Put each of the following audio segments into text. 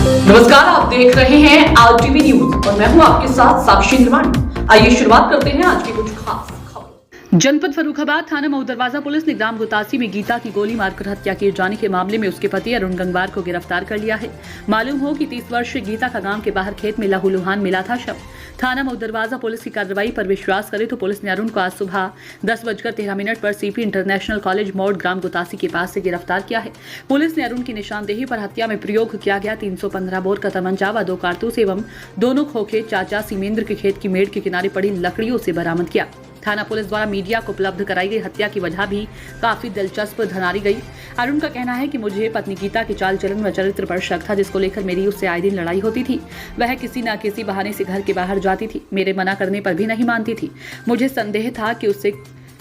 नमस्कार, आप देख रहे हैं आरटीवी न्यूज और मैं हूं आपके साथ साक्षी निर्माण। आइए शुरुआत करते हैं आज की कुछ खास खबरों। जनपद फर्रुखाबाद थाना मऊ दरवाजा पुलिस ने ग्राम गुतासी में गीता की गोली मारकर हत्या किए जाने के मामले में उसके पति अरुण गंगवार को गिरफ्तार कर लिया है। मालूम हो कि 30 वर्षीय गीता का गांव के बाहर खेत में लहूलुहान मिला था शव। थाना मऊ दरवाजा पुलिस की कार्रवाई पर विश्वास करे तो पुलिस ने अरुण को आज सुबह 10:13 पर सीपी इंटरनेशनल कॉलेज मोड़ ग्राम गुतासी के पास से गिरफ्तार किया है। पुलिस ने अरुण की निशानदेही पर हत्या में प्रयोग किया गया 315 बोर का तमंचा व 2 कारतूस एवं दोनों खोखे चाचा सीमेंद्र के खेत की मेड़ के किनारे पड़ी लकड़ियों से बरामद किया। थाना पुलिस द्वारा मीडिया को उपलब्ध कराई गई हत्या की वजह भी काफी दिलचस्प धनारी गई। अरुण का कहना है कि मुझे पत्नी गीता के चाल चलन व चरित्र पर शक था, जिसको लेकर मेरी उससे आए दिन लड़ाई होती थी। वह किसी न किसी बहाने से घर के बाहर जाती थी, मेरे मना करने पर भी नहीं मानती थी। मुझे संदेह था कि उससे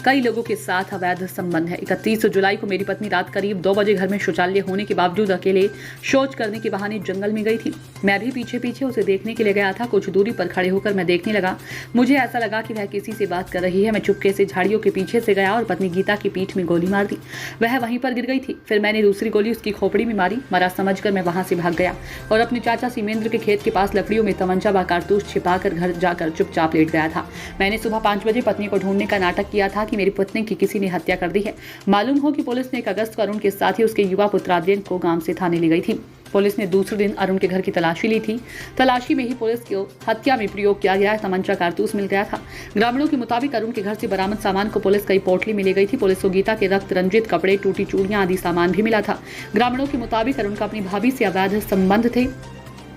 कई लोगों के साथ अवैध संबंध है। 31 जुलाई को मेरी पत्नी रात करीब 2 बजे घर में शौचालय होने के बावजूद अकेले शौच करने के बहाने जंगल में गई थी। मैं भी पीछे पीछे उसे देखने के लिए गया था। कुछ दूरी पर खड़े होकर मैं देखने लगा। मुझे ऐसा लगा कि वह किसी से बात कर रही है। मैं चुपके से झाड़ियों के पीछे से गया और पत्नी गीता की पीठ में गोली मार दी। वह वहीं पर गिर गई थी। फिर मैंने दूसरी गोली उसकी खोपड़ी में मारी। मरा समझकर मैं वहां से भाग गया और अपने चाचा सीमेंद्र के खेत के पास लकड़ियों में तमंचा व कारतूस छिपाकर घर जाकर चुपचाप लेट गया था। मैंने सुबह 5 बजे पत्नी को ढूंढने का नाटक किया था कि मेरी पत्नी की किसी ने हत्या कर दी है। मालूम हो कि पुलिस ने 1 अगस्त को अरुण के साथ ही उसके युवा पुत्र आर्यन को गांव से थाने ले गई थी। पुलिस ने दूसरे दिन अरुण के घर की तलाशी ली थी। तलाशी में ही पुलिस को हत्या में प्रयोग किया गया तमंचा कारतूस मिल गया था। ग्रामीणों के मुताबिक अरुण के घर से बरामद सामान को पुलिस कई पोटली में ले गई थी। पुलिस को गीता के रक्त रंजित कपड़े, टूटी चूड़ियां आदि सामान भी मिला था। ग्रामीणों के मुताबिक अरुण का अपनी भाभी से अवैध संबंध थे।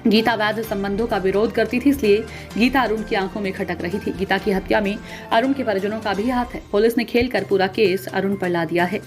गीता अवैध संबंधों का विरोध करती थी, इसलिए गीता अरुण की आंखों में खटक रही थी। गीता की हत्या में अरुण के परिजनों का भी हाथ है। पुलिस ने खेलकर पूरा केस अरुण पर ला दिया है।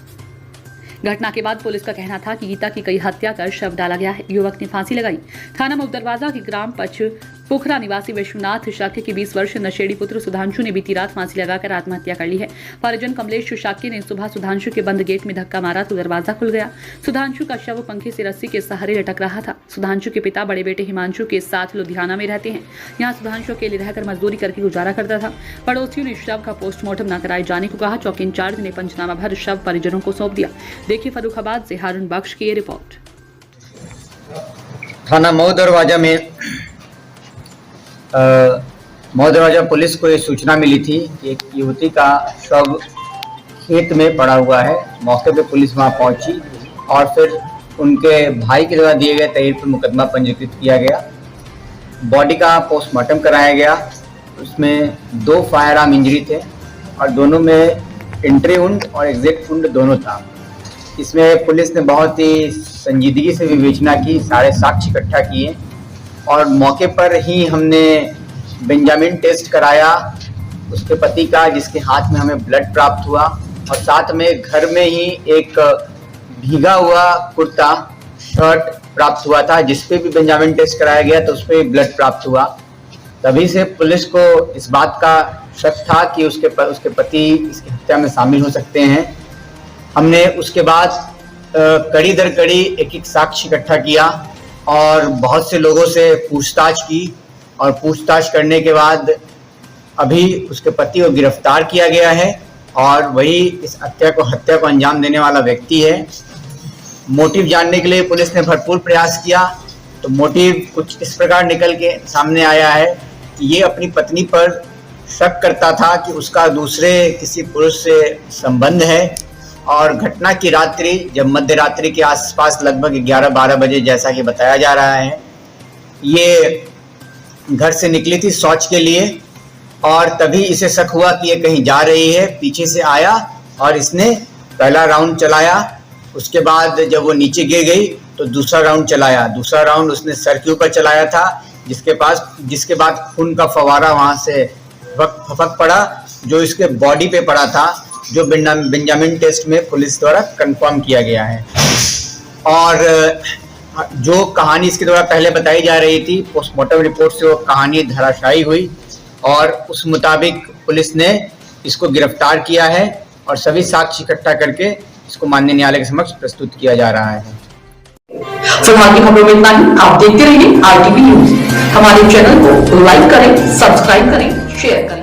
घटना के बाद पुलिस का कहना था कि गीता की कई हत्या कर शव डाला गया है। युवक ने फांसी लगाई। थाना मऊ दरवाजा के ग्राम पच पोखरा निवासी विश्वनाथ शाक्य के 20 वर्षीय नशेड़ी पुत्र सुधांशु ने बीती रात फांसी लगाकर आत्महत्या कर ली है। परिजन कमलेश शाक्य ने सुबह सुधांशु के बंद गेट में धक्का मारा तो दरवाजा खुल गया। सुधांशु का शव पंखे से रस्सी के सहारे लटक रहा था। सुधांशु के पिता बड़े बेटे हिमांशु के साथ लुधियाना में रहते हैं। यहाँ सुधांशु अकेले रहकर मजदूरी करके गुजारा करता था। पड़ोसियों ने शव का पोस्टमार्टम न कराए जाने को कहा। चौकी इंचार्ज ने पंचनामा भर शव परिजनों को सौंप दिया। देखिए फर्रुखाबाद से हारून बख्श की ये रिपोर्ट। थाना मऊ दरवाजा में मऊ दरवाजा पुलिस को ये सूचना मिली थी कि एक युवती का शव खेत में पड़ा हुआ है। मौके पे पुलिस वहां पहुंची और फिर उनके भाई के द्वारा दिए गए तहरीर पर मुकदमा पंजीकृत किया गया। बॉडी का पोस्टमार्टम कराया गया। उसमें 2 फायर आर्म इंजरी थे और दोनों में एंट्री वुंड और एग्जिट वुंड दोनों था। इसमें पुलिस ने बहुत ही संजीदगी से विवेचना की, सारे साक्ष्य इकट्ठा किए और मौके पर ही हमने बेंजामिन टेस्ट कराया उसके पति का, जिसके हाथ में हमें ब्लड प्राप्त हुआ और साथ में घर में ही एक भीगा हुआ कुर्ता शर्ट प्राप्त हुआ था, जिसपे भी बेंजामिन टेस्ट कराया गया तो उसपे ब्लड प्राप्त हुआ। तभी से पुलिस को इस बात का शक था कि उसके पति इसकी हत्या में शामिल हो सकते हैं। हमने उसके बाद कड़ी दर कड़ी एक साक्ष्य इकट्ठा किया और बहुत से लोगों से पूछताछ की और पूछताछ करने के बाद अभी उसके पति को गिरफ्तार किया गया है और वही इस हत्या को अंजाम देने वाला व्यक्ति है। मोटिव जानने के लिए पुलिस ने भरपूर प्रयास किया तो मोटिव कुछ इस प्रकार निकल के सामने आया है कि ये अपनी पत्नी पर शक करता था कि उसका दूसरे किसी पुरुष से संबंध है और घटना की रात्रि जब मध्य रात्रि के आसपास लगभग 11-12 बजे जैसा कि बताया जा रहा है, ये घर से निकली थी शौच के लिए और तभी इसे शक हुआ कि ये कहीं जा रही है। पीछे से आया और इसने पहला राउंड चलाया। उसके बाद जब वो नीचे गिर गई तो दूसरा राउंड चलाया। दूसरा राउंड उसने सर के ऊपर चलाया था, जिसके बाद खून का फवारा वहां से फपक पड़ा जो इसके बॉडी पे पड़ा था, जो बेंजामिन टेस्ट में पुलिस द्वारा कंफर्म किया गया है। और जो कहानी इसके द्वारा पहले बताई जा रही थी, पोस्टमार्टम रिपोर्ट से वो कहानी धराशायी हुई और उस मुताबिक पुलिस ने इसको गिरफ्तार किया है और सभी साक्ष्य इकट्ठा करके इसको माननीय न्यायालय के समक्ष प्रस्तुत किया जा रहा है। फिलहाल की खबरों में इतना ही। आप देखते रहिए आरटीवी न्यूज। हमारे चैनल को लाइक करें, सब्सक्राइब करें, शेयर करें।